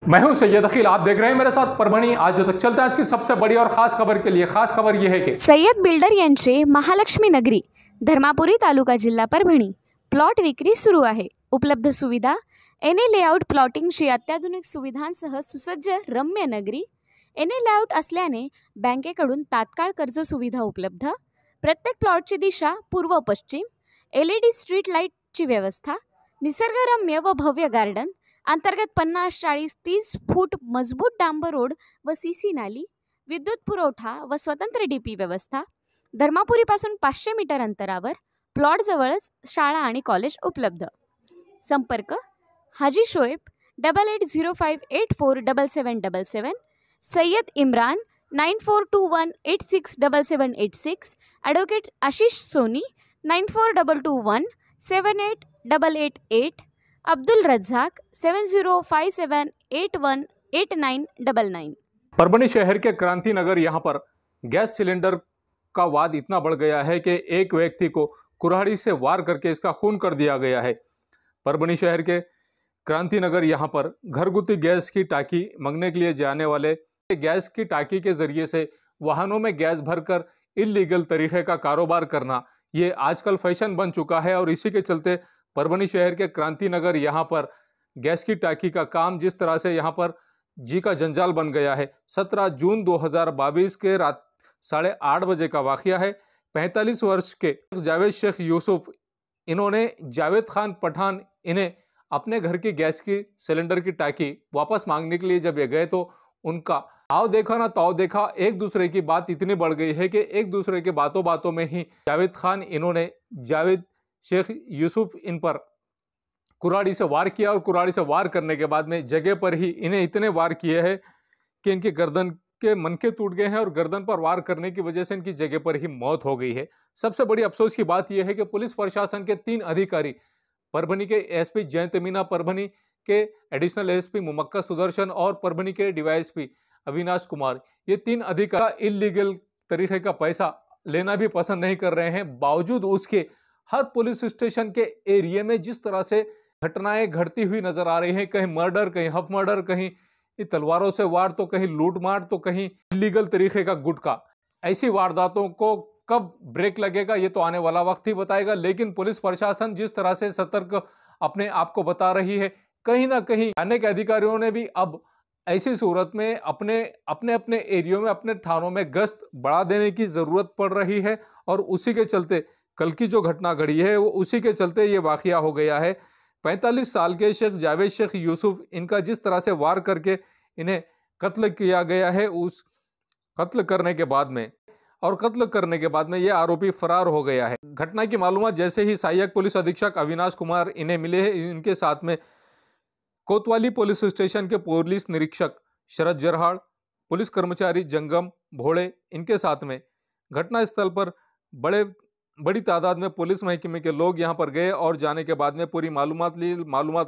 मैं हूं सैयद अखिल, आप देख रहे हैं मेरे साथ परभणी आज तक। चलते हैं आज की सबसे बड़ी और खास खबर के लिए। खास खबर यह है कि सय्यद बिल्डर यांचे महालक्ष्मी नगरी धर्मापुरी तालुका जिल्हा परभणी प्लॉट विक्री सुरू आहे। उपलब्ध सुविधा एनए लेआउट प्लॉटिंगची अत्याधुनिक सुविधांसह सुसज्ज रम्य नगरी। एनए लेआउट असल्याने बँकेकडून तात्काळ कर्ज सुविधा उपलब्ध। प्रत्येक प्लॉटची दिशा पूर्व पश्चिम। LED स्ट्रीट लाईटची व्यवस्था। निसर्गरम्य व भव्य गार्डन। अंतर्गत 50, 40, 30 फूट मजबूत डांबर रोड व सीसी नाली। विद्युत पुरवठा व स्वतंत्र DP व्यवस्था। धर्मापुरीपासून 500 मीटर अंतरावर प्लॉट जवळच शाळा आणि कॉलेज उपलब्ध। संपर्क हाजी शोएब 8805847777, सय्यद इम्रान 9421867786, ॲडव्होकेट आशिष सोनी 9422178888, अब्दुल रज्जाक 7057818999। परभणी शहर के क्रांति नगर यहाँ पर गैस सिलेंडर का वाद इतना बढ़ गया है कि एक व्यक्ति को कुल्हाड़ी से वार करके इसका खून कर दिया गया है। परभणी शहर के क्रांति नगर यहाँ पर घरगुती गैस की टाकी मंगने के लिए जाने वाले गैस की टाकी के जरिए से वाहनों में गैस भरकर इलीगल तरीके का कारोबार करना ये आजकल फैशन बन चुका है। और इसी के चलते परभणी शहर के क्रांति नगर यहाँ पर गैस की टाकी का काम जिस तरह से यहाँ पर जी का जंजाल बन गया है। 17 जून 2022 के रात 8:30 बजे का वाकया है। 45 वर्ष के जावेद शेख यूसुफ, इन्होंने जावेद खान पठान, इन्हें अपने घर की गैस की सिलेंडर की टाकी वापस मांगने के लिए जब ये गए तो उनका आओ देखा ना ताओ देखा। एक दूसरे की बात इतनी बढ़ गई है कि एक दूसरे के बातों बातों में ही जावेद खान, इन्होंने जावेद शेख यूसुफ इन पर कुल्हाड़ी से वार किया। और कुल्हाड़ी से वार करने के बाद में जगह पर ही इन्हें इतने वार किए हैं कि इनकी गर्दन के मनके टूट गए हैं और गर्दन पर वार करने की वजह से इनकी जगह पर ही मौत हो गई है। सबसे बड़ी अफसोस की बात यह है कि पुलिस प्रशासन के 3 अधिकारी, परभणी के एसपी जयंत मीना, परभणी के एडिशनल एसपी मुमक्का सुदर्शन और परभणी के DYSP अविनाश कुमार, ये 3 अधिकारी इलीगल तरीके का पैसा लेना भी पसंद नहीं कर रहे हैं। बावजूद उसके हर पुलिस स्टेशन के एरिया में जिस तरह से घटनाएं घटती हुई नजर आ रही हैं, कहीं मर्डर, कहीं हफ मर्डर, कहीं तलवारों से वार, तो कहीं लूटमार, तो कहीं इलीगल तरीके का गुटखा। ऐसी वारदातों को कब ब्रेक लगेगा ये तो आने वाला वक्त ही बताएगा। लेकिन पुलिस प्रशासन जिस तरह से सतर्क अपने आप को बता रही है, कहीं ना कहीं थाने के अधिकारियों ने भी अब ऐसी सूरत में अपने अपने एरियो में, अपने थानों में गश्त बढ़ा देने की जरूरत पड़ रही है। और उसी के चलते कल की जो घटना घड़ी है वो उसी के चलते ये वाकया हो गया है। 45 साल के शेख जावेद शेख यूसुफ, इनका जिस तरह से वार करके इन्हें कत्ल किया गया है, उस कत्ल करने के बाद में ये आरोपी फरार हो गया है। घटना की मालूमात जैसे ही सहायक पुलिस अधीक्षक अविनाश कुमार इन्हें मिले हैं, इनके साथ में कोतवाली पुलिस स्टेशन के पुलिस निरीक्षक शरद जरहाड़, पुलिस कर्मचारी जंगम भोड़े, इनके साथ में घटनास्थल पर बड़ी तादाद में पुलिस महकमे के लोग यहां पर गए। और जाने के बाद में पूरी मालूमात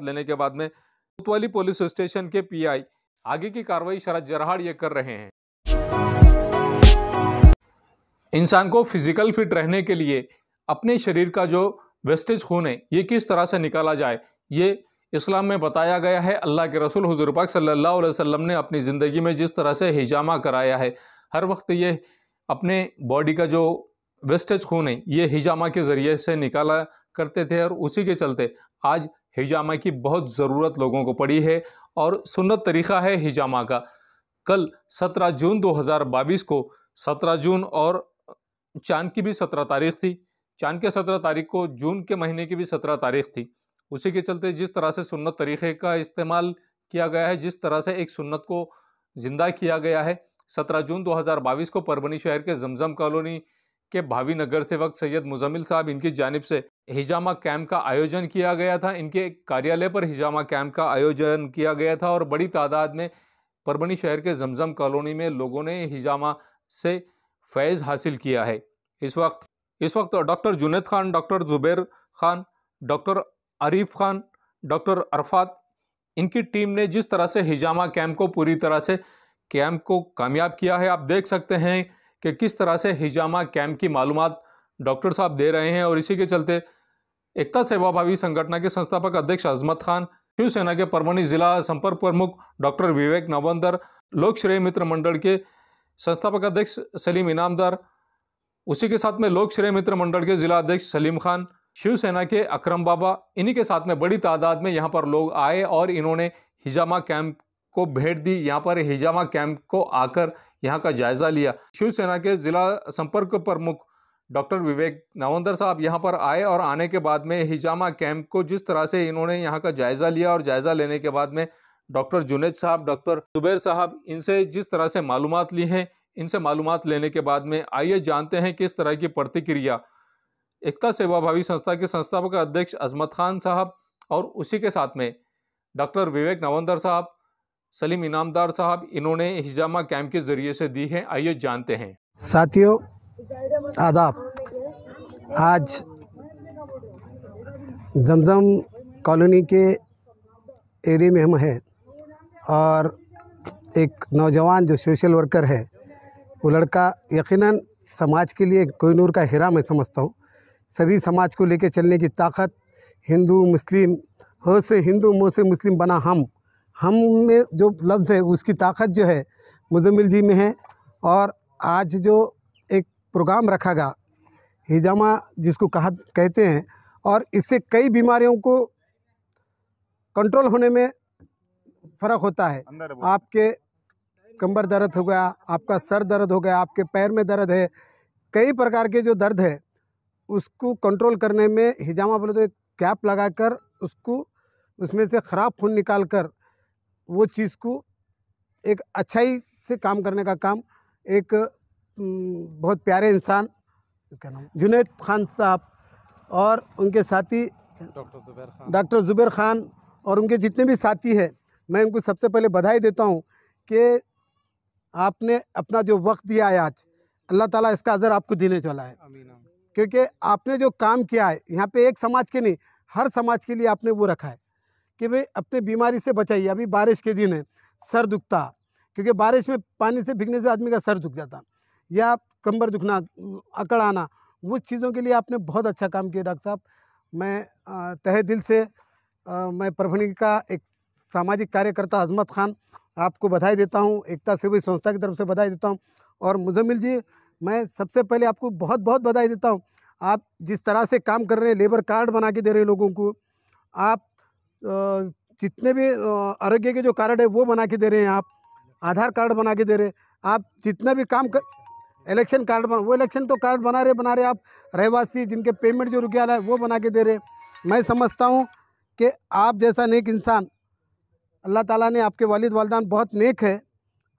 लेने के बाद में कोतवाली पुलिस स्टेशन के PI आगे की कार्रवाई शरद जरहाड़ ये कर रहे हैं। इंसान को फिजिकल फिट रहने के लिए अपने शरीर का जो वेस्टेज खून है ये किस तरह से निकाला जाए, ये इस्लाम में बताया गया है। अल्लाह के रसूल हुजूर पाक सल्लल्लाहु अलैहि वसल्लम ने अपनी ज़िंदगी में जिस तरह से हिजामा कराया है, हर वक्त ये अपने बॉडी का जो वेस्टेज खून है ये हिजामा के ज़रिए से निकाला करते थे। और उसी के चलते आज हिजामा की बहुत ज़रूरत लोगों को पड़ी है और सुन्नत तरीक़ा है हिजामा का। कल 17 जून 2022 को 17 जून और चांद की भी 17 तारीख थी। चांद के 17 तारीख को जून के महीने की भी 17 तारीख थी। उसी के चलते जिस तरह से सुन्नत तरीक़े का इस्तेमाल किया गया है, जिस तरह से एक सुन्नत को ज़िंदा किया गया है, 17 जून 2022 को परभणी शहर के जमजम कॉलोनी के भावी नगर सेवक सैयद मुजम्मिल साहब, इनकी जानिब से हिजामा कैंप का आयोजन किया गया था। इनके कार्यालय पर हिजामा कैंप का आयोजन किया गया था और बड़ी तादाद में परभणी शहर के जमजम कॉलोनी में लोगों ने हिजामा से फैज़ हासिल किया है। इस वक्त doctor Junaid Khan, doctor Zubair Khan, doctor Arif Khan, doctor Arafat, इनकी टीम ने जिस तरह से हिजामा कैंप को पूरी तरह से कैंप को कामयाब किया है, आप देख सकते हैं कि किस तरह से हिजामा कैंप की मालूमात डॉक्टर साहब दे रहे हैं। और इसी के चलते एकता सेवाभावी संगठन के संस्थापक अध्यक्ष अजमत खान, शिवसेना के परभणी जिला संपर्क प्रमुख डॉक्टर विवेक नवंदर, लोक श्रेय मित्र मंडल के संस्थापक अध्यक्ष सलीम इनामदार, उसी के साथ में लोक श्रेय मित्र मंडल के जिला अध्यक्ष सलीम खान, शिवसेना के अकरम बाबा, इन्हीं के साथ में बड़ी तादाद में यहाँ पर लोग आए और इन्होंने हिजामा कैंप को भेंट दी। यहाँ पर हिजामा कैंप को आकर यहाँ का जायजा लिया। शिवसेना के जिला संपर्क प्रमुख डॉक्टर विवेक नवंदर साहब यहाँ पर आए और आने के बाद में हिजामा कैंप को जिस तरह से इन्होंने यहाँ का जायजा लिया और जायजा लेने के बाद में डॉक्टर जुनेद साहब, डॉक्टर जुबैर साहब, इनसे जिस तरह से मालूमात ली हैं, इनसे मालूमात लेने के बाद में आइए जानते हैं किस तरह की प्रतिक्रिया एकता सेवाभावी संस्था के संस्थापक अध्यक्ष अजमत खान साहब और उसी के साथ में डॉक्टर विवेक नवंदर साहब, सलीम इनामदार साहब, इन्होंने हिजामा कैंप के जरिए से दी है। आइए जानते हैं। साथियों आदाब, आज जमजम कॉलोनी के एरिया में हम हैं और एक नौजवान जो सोशल वर्कर है, वो लड़का यकीनन समाज के लिए कोहिनूर का हीरा मैं समझता हूँ। सभी समाज को लेकर चलने की ताकत, हिंदू मुस्लिम हो से हिंदू, मुँह से मुस्लिम बना हम में जो लफ्ज़ है उसकी ताकत जो है मुजम्मिल जी में है। और आज जो एक प्रोग्राम रखा गया हिजामा जिसको कहते हैं, और इससे कई बीमारियों को कंट्रोल होने में फ़र्क होता है। आपके कंबर दर्द हो गया, आपका सर दर्द हो गया, आपके पैर में दर्द है, कई प्रकार के जो दर्द है उसको कंट्रोल करने में हिजामा बोले तो एक कैप लगाकर उसको उसमें से ख़राब खून निकाल कर वो चीज़ को एक अच्छाई से काम करने का काम एक बहुत प्यारे इंसान क्या नाम जुनैद खान साहब और उनके साथी डॉक्टर जुबैर खान और उनके जितने भी साथी हैं, मैं उनको सबसे पहले बधाई देता हूं कि आपने अपना जो वक्त दिया है आज, अल्लाह ताला इसका अज़र आपको देने चला है। क्योंकि आपने जो काम किया है यहाँ पे एक समाज के नहीं, हर समाज के लिए आपने वो रखा है कि भाई अपने बीमारी से बचाइए। अभी बारिश के दिन है, सर दुखता, क्योंकि बारिश में पानी से भीगने से आदमी का सर दुख जाता या कंबर दुखना, अकड़ आना, वो चीज़ों के लिए आपने बहुत अच्छा काम किया डॉक्टर साहब। मैं तहे दिल से मैं परभणी का एक सामाजिक कार्यकर्ता अजमत खान आपको बधाई देता हूँ, एकता सेवी संस्था की तरफ से बधाई देता हूँ। और मुजम्मिल जी, मैं सबसे पहले आपको बहुत बहुत बधाई देता हूँ। आप जिस तरह से काम कर रहे हैं, लेबर कार्ड बना के दे रहे हैं लोगों को, आप जितने भी आरोग्य के जो कार्ड है वो बना के दे रहे हैं, आप आधार कार्ड बना के दे रहे हैं, आप जितना भी काम कर इलेक्शन कार्ड वो इलेक्शन तो कार्ड बना रहे आप रहवासी जिनके पेमेंट जो रुपया है वो बना के दे रहे। मैं समझता हूँ कि आप जैसा नेक इंसान, अल्लाह ताला ने आपके वालिद वालिदान बहुत नेक है,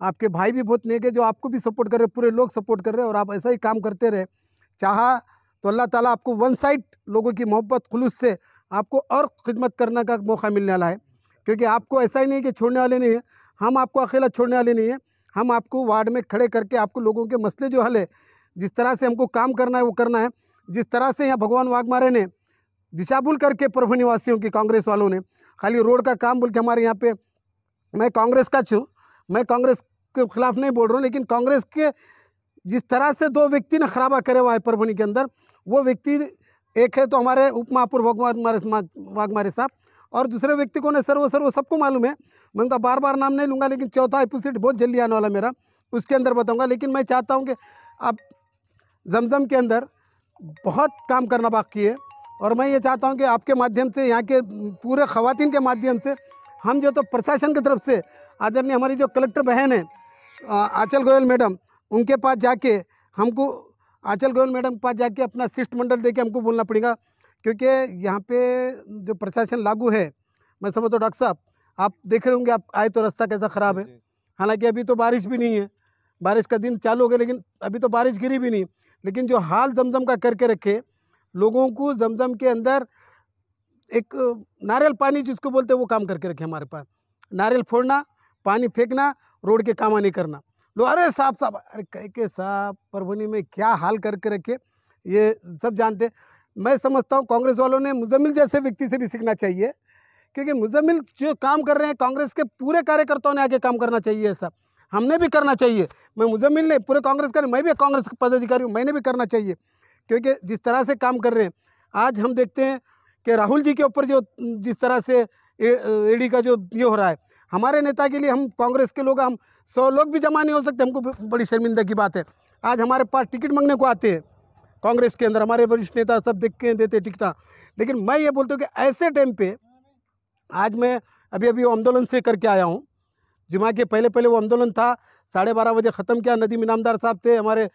आपके भाई भी बहुत नेक है जो आपको भी सपोर्ट कर रहे, पूरे लोग सपोर्ट कर रहे हैं और आप ऐसा ही काम करते रहे। चाहा तो अल्लाह ताला आपको वन साइड लोगों की मोहब्बत खुलूस से आपको और खिदमत करने का मौका मिलने वाला है। क्योंकि आपको ऐसा ही नहीं कि छोड़ने वाले नहीं है, हम आपको अकेला छोड़ने वाले नहीं है, हम आपको वार्ड में खड़े करके आपको लोगों के मसले जो हल है, जिस तरह से हमको काम करना है वो करना है। जिस तरह से यहाँ भगवान वाघमारे ने दिशाभूल करके परभणी वासियों की, कांग्रेस वालों ने खाली रोड का काम बोल के हमारे यहाँ पे, मैं कांग्रेस का छूँ, मैं कांग्रेस के खिलाफ नहीं बोल रहा हूँ, लेकिन कांग्रेस के जिस तरह से दो व्यक्ति ने खराबा करे हुआ है परभणी के अंदर, वो व्यक्ति एक है तो हमारे उप महापौर वाघमारे साहब, और दूसरे व्यक्ति को ने सर्व सबको मालूम है, मैं उनका बार बार नाम नहीं लूँगा, लेकिन चौथा एपिसोड बहुत जल्दी आने वाला मेरा, उसके अंदर बताऊँगा। लेकिन मैं चाहता हूँ कि अब जमजम के अंदर बहुत काम करना बाकी है, और मैं ये चाहता हूँ कि आपके माध्यम से, यहाँ के पूरे ख़वातीन के माध्यम से, हम जो तो प्रशासन की तरफ से आदरणीय हमारी जो कलेक्टर बहन है आंचल गोयल मैडम, उनके पास जाके हमको आंचल गोयल मैडम के पास जाके अपना शिष्टमंडल देके हमको बोलना पड़ेगा। क्योंकि यहाँ पे जो प्रशासन लागू है, मैं समझता हूँ डॉक्टर साहब आप देख रहे होंगे, आप आए तो रास्ता कैसा ख़राब है। हालांकि अभी तो बारिश भी नहीं है, बारिश का दिन चालू हो गया, लेकिन अभी तो बारिश गिरी भी नहीं। लेकिन जो हाल जमजम का करके रखे लोगों को, जमजम के अंदर एक नारियल पानी जिसको बोलते हैं वो काम करके रखे हमारे पास। नारियल फोड़ना, पानी फेंकना, रोड के काम नहीं करना। लो अरे साहब अरे कह के साहब परभणी में क्या हाल करके रखे, ये सब जानते। मैं समझता हूँ कांग्रेस वालों ने मुजम्मिल जैसे व्यक्ति से भी सीखना चाहिए, क्योंकि मुजम्मिल जो काम कर रहे हैं, कांग्रेस के पूरे कार्यकर्ताओं ने आगे काम करना चाहिए। ऐसा हमने भी करना चाहिए। मैं मुजम्मिल नहीं, पूरे कांग्रेस का, मैं भी कांग्रेस का पदाधिकारी हूँ, मैंने भी करना चाहिए। क्योंकि जिस तरह से काम कर रहे हैं आज हम देखते हैं कि राहुल जी के ऊपर जो जिस तरह से एडी का जो ये हो रहा है, हमारे नेता के लिए हम कांग्रेस के लोग, हम 100 लोग भी जमा नहीं हो सकते। हमको बड़ी शर्मिंदा की बात है। आज हमारे पास टिकट मांगने को आते हैं कांग्रेस के अंदर, हमारे वरिष्ठ नेता सब देख के देते टिकटा। लेकिन मैं ये बोलता हूँ कि ऐसे टाइम पे, आज मैं अभी वो आंदोलन से करके आया हूँ। जुमा के पहले वो आंदोलन था, 12:30 बजे ख़त्म किया। नदीम इनामदार साहब थे, हमारे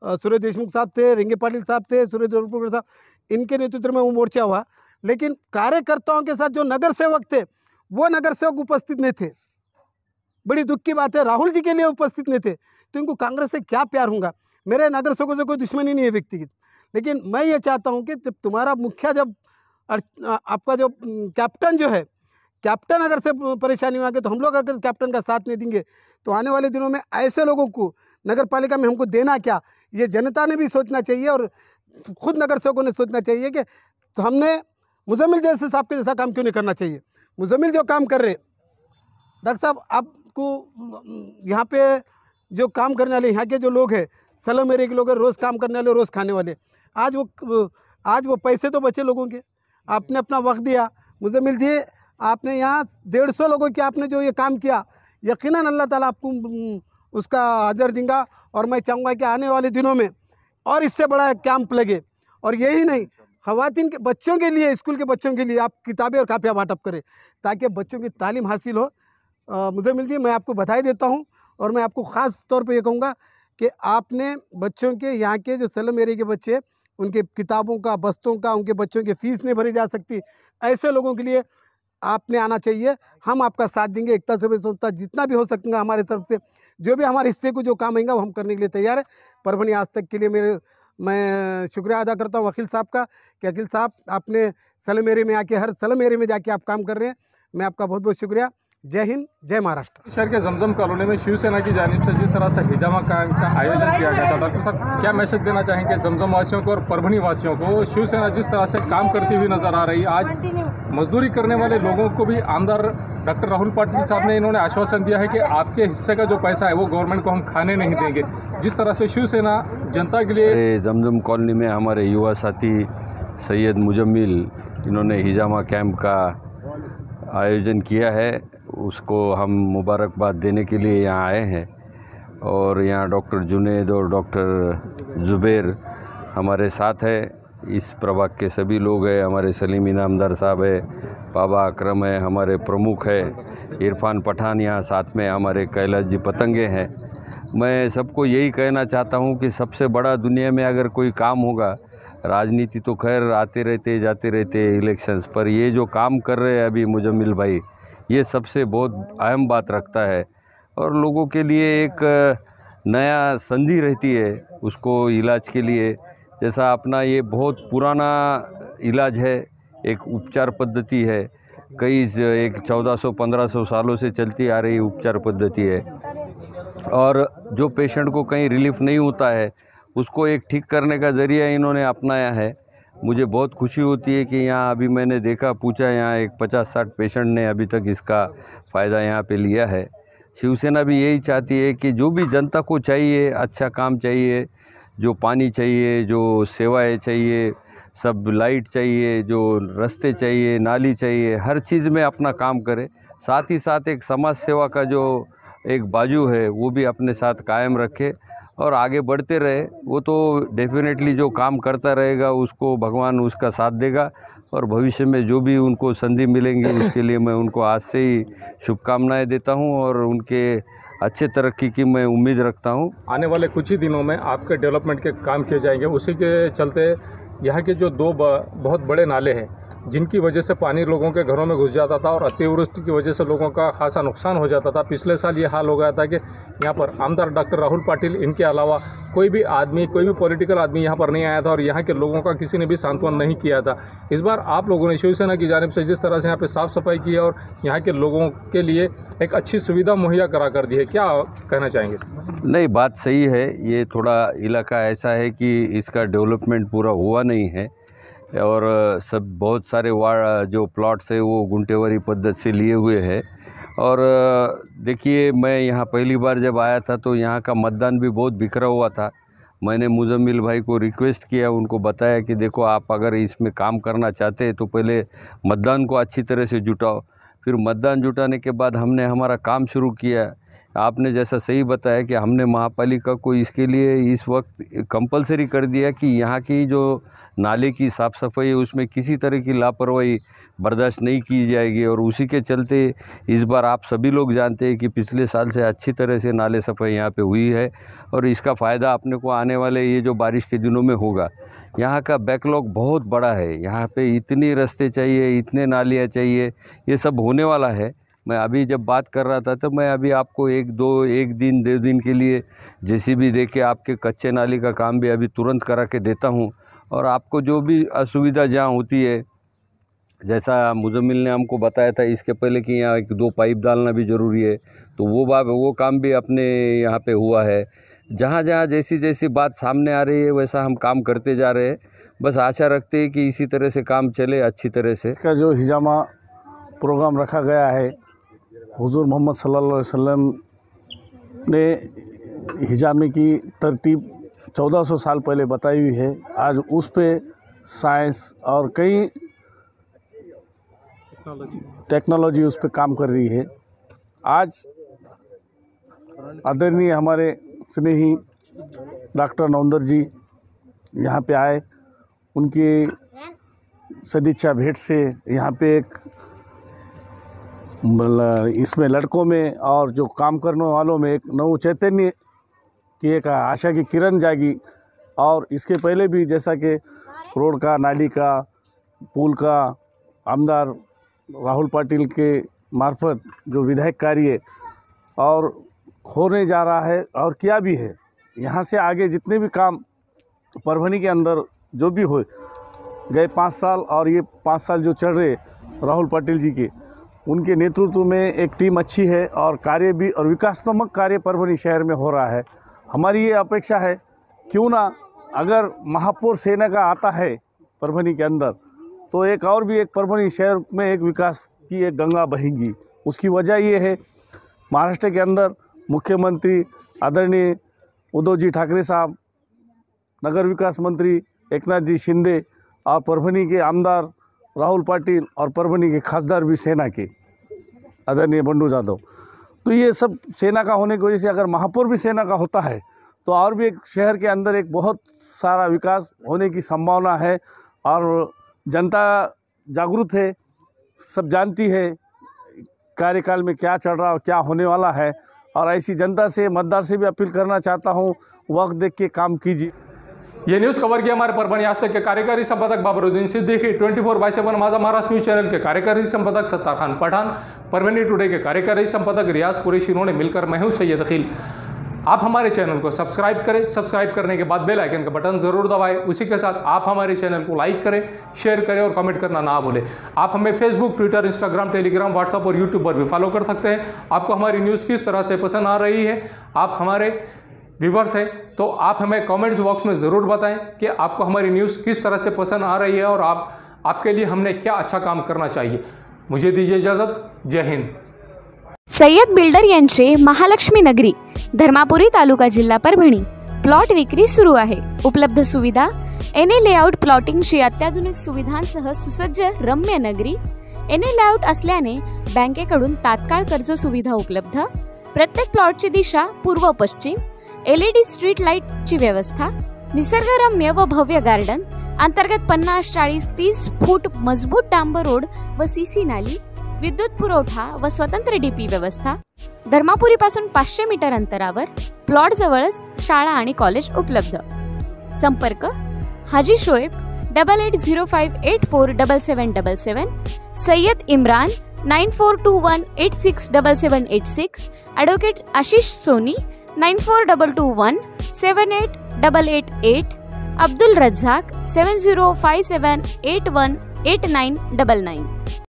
सूर्य देशमुख साहब थे, रेंगे पाटिल साहब थे, सूर्य देशमुख साहब, इनके नेतृत्व में वो मोर्चा हुआ। लेकिन कार्यकर्ताओं के साथ जो नगर सेवक थे, वो नगर सेवक उपस्थित नहीं थे। बड़ी दुख की बात है, राहुल जी के लिए उपस्थित नहीं थे। तो इनको कांग्रेस से क्या प्यार होगा? मेरे नगर सेवकों से कोई दुश्मनी नहीं है व्यक्तिगत, लेकिन मैं ये चाहता हूँ कि जब तुम्हारा मुखिया, जब आपका जो कैप्टन जो है, कैप्टन अगर से परेशानी में आ गए, तो हम लोग अगर कैप्टन का साथ नहीं देंगे तो आने वाले दिनों में ऐसे लोगों को नगर पालिका में हमको देना क्या, ये जनता ने भी सोचना चाहिए और खुद नगर सेवकों ने सोचना चाहिए कि तो हमने मुजम्मिल जैसे साहब के जैसा काम क्यों नहीं करना चाहिए। मुजम्मिल जो काम कर रहे, डॉक्टर साहब आपको यहाँ पे जो काम करने वाले यहाँ के जो लोग हैं, सलम एरिया के लोग हैं, रोज़ काम करने वाले, रोज़ खाने वाले, आज वो पैसे तो बचे लोगों के, आपने अपना वक्त दिया। मुजम्मिल जी, आपने यहाँ 150 लोगों के आपने जो ये काम किया, यकीनन अल्लाह ताला आपको उसका अजर देगा। और मैं चाहूँगा कि आने वाले दिनों में और इससे बड़ा कैंप लगे। और यही नहीं, ख़वातीन के बच्चों के लिए, स्कूल के बच्चों के लिए आप किताबें और कापियाँ बाँटअप करें ताकि बच्चों की तालीम हासिल हो। मुजम्मिल जी, मैं आपको बधाई देता हूँ और मैं आपको ख़ास तौर पे ये कहूँगा कि आपने बच्चों के, यहाँ के जो सलम एरिया के बच्चे, उनके किताबों का, बस्तों का, उनके बच्चों की फ़ीस नहीं भरी जा सकती, ऐसे लोगों के लिए आपने आना चाहिए। हम आपका साथ देंगे, एकता से संस्था जितना भी हो सकेगा हमारे तरफ से, जो भी हमारे हिस्से को जो काम आएगा वो हम करने के लिए तैयार है। परभणी आज तक के लिए मैं शुक्रिया अदा करता हूँ वकील साहब का कि वकील साहब आपने सलम एरिया में आके, हर सलम एरिया में जाके आप काम कर रहे हैं। मैं आपका बहुत बहुत शुक्रिया। जय हिंद, जय महाराष्ट्र। शहर के जमजम कॉलोनी में शिवसेना की जानिब से जिस तरह से हिजामा कैंप का आयोजन किया गया था, डॉक्टर साहब क्या मैसेज देना चाहेंगे जमजम वासियों को और परभणी वासियों को? शिवसेना जिस तरह से काम करती हुई नजर आ रही है, आज मजदूरी करने वाले लोगों को भी आमदार डॉक्टर राहुल पाटिल साहब ने इन्होंने आश्वासन दिया है कि आपके हिस्से का जो पैसा है वो गवर्नमेंट को हम खाने नहीं देंगे। जिस तरह से शिवसेना जनता के लिए जमजम कॉलोनी में हमारे युवा साथी सैयद मुजम्मिल, इन्होंने हिजामा कैंप का आयोजन किया है, उसको हम मुबारकबाद देने के लिए यहाँ आए हैं। और यहाँ डॉक्टर जुनेद और डॉक्टर ज़ुबैर हमारे साथ है, इस प्रभाग के सभी लोग हैं, हमारे सलीम इनामदार साहब है, बाबा अकरम है, हमारे प्रमुख है, इरफान पठान यहाँ साथ में, हमारे कैलाश जी पतंगे हैं। मैं सबको यही कहना चाहता हूँ कि सबसे बड़ा दुनिया में अगर कोई काम होगा, राजनीति तो खैर आते रहते जाते रहते इलेक्शंस पर, ये जो काम कर रहे हैं अभी मुजम्मिल भाई, ये सबसे बहुत अहम बात रखता है और लोगों के लिए एक नया संधि रहती है उसको इलाज के लिए। जैसा अपना ये बहुत पुराना इलाज है, एक उपचार पद्धति है, कई एक 1400-1500 सालों से चलती आ रही उपचार पद्धति है। और जो पेशेंट को कहीं रिलीफ नहीं होता है उसको एक ठीक करने का ज़रिया इन्होंने अपनाया है। मुझे बहुत खुशी होती है कि यहाँ अभी मैंने देखा, पूछा, यहाँ एक 50-60 पेशेंट ने अभी तक इसका फ़ायदा यहाँ पे लिया है। शिवसेना भी यही चाहती है कि जो भी जनता को चाहिए, अच्छा काम चाहिए, जो पानी चाहिए, जो सेवाएं चाहिए, सब लाइट चाहिए, जो रास्ते चाहिए, नाली चाहिए, हर चीज़ में अपना काम करे। साथ ही साथ एक समाज सेवा का जो एक बाजू है वो भी अपने साथ कायम रखे और आगे बढ़ते रहे। वो तो डेफिनेटली जो काम करता रहेगा उसको भगवान उसका साथ देगा और भविष्य में जो भी उनको संधि मिलेंगी उसके लिए मैं उनको आज से ही शुभकामनाएं देता हूं और उनके अच्छे तरक्की की मैं उम्मीद रखता हूं। आने वाले कुछ ही दिनों में आपके डेवलपमेंट के काम किए जाएंगे। उसी के चलते यहाँ के जो दो बहुत बड़े नाले हैं जिनकी वजह से पानी लोगों के घरों में घुस जाता था और अतिवृष्टि की वजह से लोगों का खासा नुकसान हो जाता था। पिछले साल ये हाल हो गया था कि यहाँ पर आमदार डॉक्टर राहुल पाटिल, इनके अलावा कोई भी आदमी, कोई भी पॉलिटिकल आदमी यहाँ पर नहीं आया था और यहाँ के लोगों का किसी ने भी सांत्वना नहीं किया था। इस बार आप लोगों ने शिवसेना की जानिब से जिस तरह से यहाँ पर साफ़ सफाई की है और यहाँ के लोगों के लिए एक अच्छी सुविधा मुहैया करा कर दी है, क्या कहना चाहेंगे? नहीं, बात सही है। ये थोड़ा इलाका ऐसा है कि इसका डेवलपमेंट पूरा हुआ नहीं है और सब बहुत सारे वार्ड जो प्लॉट्स है वो गुंटेवारी पद्धति से लिए हुए हैं। और देखिए, मैं यहाँ पहली बार जब आया था तो यहाँ का मतदान भी बहुत बिखरा हुआ था। मैंने मुजम्मिल भाई को रिक्वेस्ट किया, उनको बताया कि देखो आप अगर इसमें काम करना चाहते हैं तो पहले मतदान को अच्छी तरह से जुटाओ, फिर मतदान जुटाने के बाद हमने हमारा काम शुरू किया। आपने जैसा सही बताया कि हमने महापालिका को इसके लिए इस वक्त कंपलसरी कर दिया कि यहाँ की जो नाले की साफ़ सफाई है उसमें किसी तरह की लापरवाही बर्दाश्त नहीं की जाएगी। और उसी के चलते इस बार आप सभी लोग जानते हैं कि पिछले साल से अच्छी तरह से नाले सफाई यहाँ पे हुई है और इसका फ़ायदा अपने को आने वाले ये जो बारिश के दिनों में होगा। यहाँ का बैकलॉग बहुत बड़ा है, यहाँ पे इतने रास्ते चाहिए, इतने नालियाँ चाहिए, ये सब होने वाला है। मैं अभी जब बात कर रहा था तो मैं अभी आपको एक दिन 2 दिन के लिए JCB दे के आपके कच्चे नाली का काम भी अभी तुरंत करा के देता हूँ। और आपको जो भी असुविधा जहाँ होती है, जैसा मुजम्मिल ने हमको बताया था इसके पहले कि यहाँ 1-2 पाइप डालना भी ज़रूरी है, तो वो काम भी अपने यहाँ पे हुआ है। जहाँ जहाँ जैसी बात सामने आ रही है वैसा हम काम करते जा रहे हैं। बस आशा रखते हैं कि इसी तरह से काम चले अच्छी तरह से। इसका जो हिजामा प्रोग्राम रखा गया है, हुजूर मोहम्मद सल्लल्लाहु अलैहि वसल्लम ने हिजामे की तरतीब 1400 साल पहले बताई हुई है। आज उस पे साइंस और कई टेक्नोलॉजी उस पे काम कर रही है। आज आदरणीय हमारे स्नेही डॉक्टर नवंदर जी यहाँ पे आए, उनकी सदिच्छा भेंट से यहाँ पे एक इसमें लड़कों में और जो काम करने वालों में एक नव चैतन्य की एक आशा की किरण जागी। और इसके पहले भी जैसा कि रोड का, नाली का, पुल का आमदार राहुल पाटिल के मार्फत जो विधायक कार्य और होने जा रहा है और किया भी है। यहाँ से आगे जितने भी काम परभनी के अंदर जो भी हो गए 5 साल और ये 5 साल जो चल रहे राहुल पाटिल जी के, उनके नेतृत्व में एक टीम अच्छी है और कार्य भी और विकासात्मक कार्य परभनी शहर में हो रहा है। हमारी ये अपेक्षा है क्यों ना अगर महापौर सेना का आता है परभनी के अंदर तो एक और भी एक परभनी शहर में एक विकास की एक गंगा बहेगी। उसकी वजह ये है, महाराष्ट्र के अंदर मुख्यमंत्री आदरणीय उद्धव जी ठाकरे साहब, नगर विकास मंत्री एकनाथ जी शिंदे और परभनी के आमदार राहुल पाटिल और परभनी के खासदार भी सेना के आदरणीय बंडू जादव। तो ये सब सेना का होने की वजह से अगर महापौर भी सेना का होता है तो और भी एक शहर के अंदर एक बहुत सारा विकास होने की संभावना है। और जनता जागरूक है, सब जानती है कार्यकाल में क्या चल रहा है और क्या होने वाला है। और ऐसी जनता से, मतदार से भी अपील करना चाहता हूँ, वक्त देख के काम कीजिए। ये न्यूज़ कवर किया हमारे परभणी आज तक के कार्यकारी संपादक बाबरुद्दीन सिद्दीकी, 24/7 माझा महाराष्ट्र न्यूज़ चैनल के कार्यकारी संपादक सत्तार खान पठान, परभणी टुडे के कार्यकारी संपादक रियाज कुरैशी, इन्होंने मिलकर मैं हूं सैयद अखिल। आप हमारे चैनल को सब्सक्राइब करें, सब्सक्राइब करने के बाद बेल आइकन का बटन जरूर दबाएं। उसी के साथ आप हमारे चैनल को लाइक करें, शेयर करें और कमेंट करना ना भूलें। आप हमें Facebook, Twitter, Instagram, Telegram, WhatsApp और यूट्यूब पर भी फॉलो कर सकते हैं। आपको हमारी न्यूज़ किस तरह से पसंद आ रही है, आप हमारे व्यूवर्स हैं तो आप हमें कमेंट्स बॉक्स में ज़रूर बताएं कि आपको हमारी न्यूज़ किस तरह से पसंद आ रही है और आपके लिए हमने क्या अच्छा काम करना चाहिए। मुझे दीजिए इजाज़त, जय हिंद। सय्यद बिल्डर यांचे महालक्ष्मी नगरी, धर्मापुरी तालुका, जिल्हा परभणी प्लॉट विक्री सुरू आहे। उपलब्ध सुविधा NA लेआउट प्लॉटिंगची अत्याधुनिक सुविधांसह सुसज्ज रम्य नगरी। NA लेआउट असल्याने बँकेकडून तात्काळ कर्ज सुविधा उपलब्ध। प्रत्येक प्लॉटची दिशा पूर्व पश्चिम, LED स्ट्रीट लाईटची व्यवस्था, निसर्गरम्य व भव्य गार्डन, अंतर्गत 50-40-30 फूट मजबूत डांबर रोड व CC नाली, विद्युत पुरवठा व स्वतंत्र DP व्यवस्था। धर्मापुरी पासून 500 मीटर अंतरावर प्लॉट जवळच शाळा आणि कॉलेज उपलब्ध। संपर्क Haji Shoaib 8805847777, Syed Imran 9421867786, advocate Ashish Soni 9422178888, Abdul Razzaq 7057818999।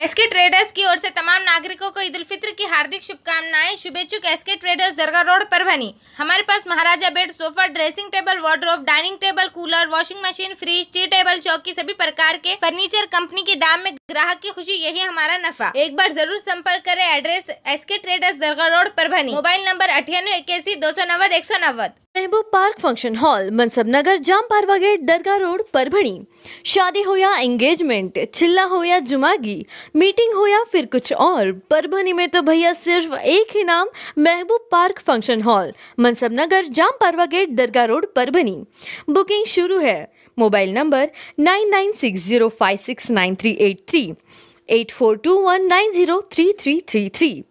SK traders की ओर से तमाम नागरिकों को ईद उल फित्र की हार्दिक शुभकामनाएं। शुभेच्छुक SK traders, Dargah Road, Parbhani. हमारे पास Maharaja bed, sofa, dressing table, wardrobe, dining table, cooler, washing machine, fridge, tea table, चौकी, सभी प्रकार के फर्नीचर कंपनी के दाम में ग्राहक की खुशी, यही हमारा नफा। एक बार जरूर संपर्क करें। Address SK traders, Dargah Road, Parbhani. Mobile number 9881 290 190। Mehboob Park Function Hall, Mansab Nagar, Jam Parwa Gate, Dargah Road, Parbhani. शादी हो या एंगेजमेंट, चिल्ला हो या जुमागी, मीटिंग हो या फिर कुछ और, परभणी में तो भैया सिर्फ एक ही नाम, महबूब Park Function Hall, Mansab Nagar, Jam Parwa Gate, Dargah Road, Parbhani. Booking शुरू है। Mobile number 9960569383, 8421903333।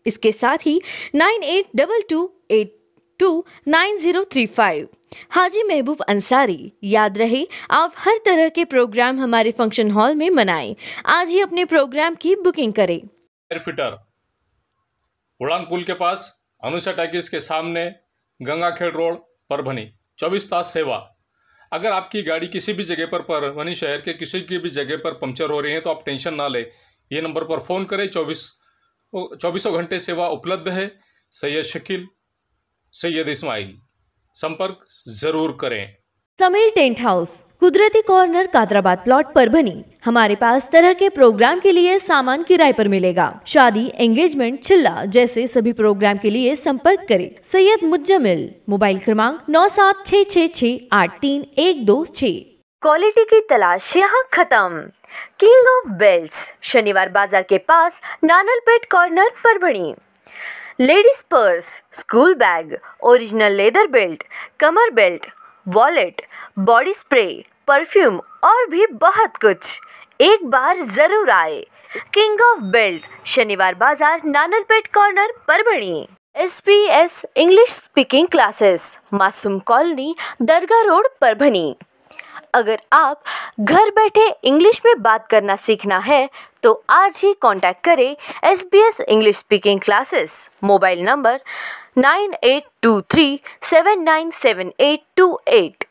इसके साथ ही 9822829035। हाजी महबूब अंसारी। याद रहे, आप हर तरह के प्रोग्राम हमारे फंक्शन हॉल में मनाएं। आज ही अपने प्रोग्राम की बुकिंग करें। एयर फिटर उड़ान पुल के पास, अनुषा टैकिस के सामने, गंगाखेड़ रोड, परभणी। 24 तास सेवा। अगर आपकी गाड़ी किसी भी जगह पर परभणी शहर के किसी की भी जगह पर पंक्चर हो रही है तो आप टेंशन ना लें, ये नंबर पर फ़ोन करें। 24 घंटे सेवा उपलब्ध है। सैयद शकील, सैयद इस्माइल, संपर्क जरूर करें। समीर टेंट हाउस, कुदरती कॉर्नर, कादराबाद प्लॉट, परभणी। हमारे पास तरह के प्रोग्राम के लिए सामान किराए पर मिलेगा। शादी, एंगेजमेंट, चिल्ला जैसे सभी प्रोग्राम के लिए संपर्क करें। सैयद मुज्जमिल। मोबाइल क्रमांक 9766683126। क्वालिटी की तलाश यहाँ खत्म। King of belts, Shaniwar Bazaar के पास, Nanalpeth Corner, Parbhani. Ladies purse, school bag, original leather belt, कमर belt, wallet, body spray, perfume और भी बहुत कुछ। एक बार जरूर आए। King of belt, Shaniwar Bazaar, Nanalpeth Corner, Parbhani. SBS English speaking classes, Masoom Colony, Dargah Road, Parbhani. अगर आप घर बैठे इंग्लिश में बात करना सीखना है तो आज ही कांटेक्ट करें SBS English speaking classes. Mobile number 9823797828।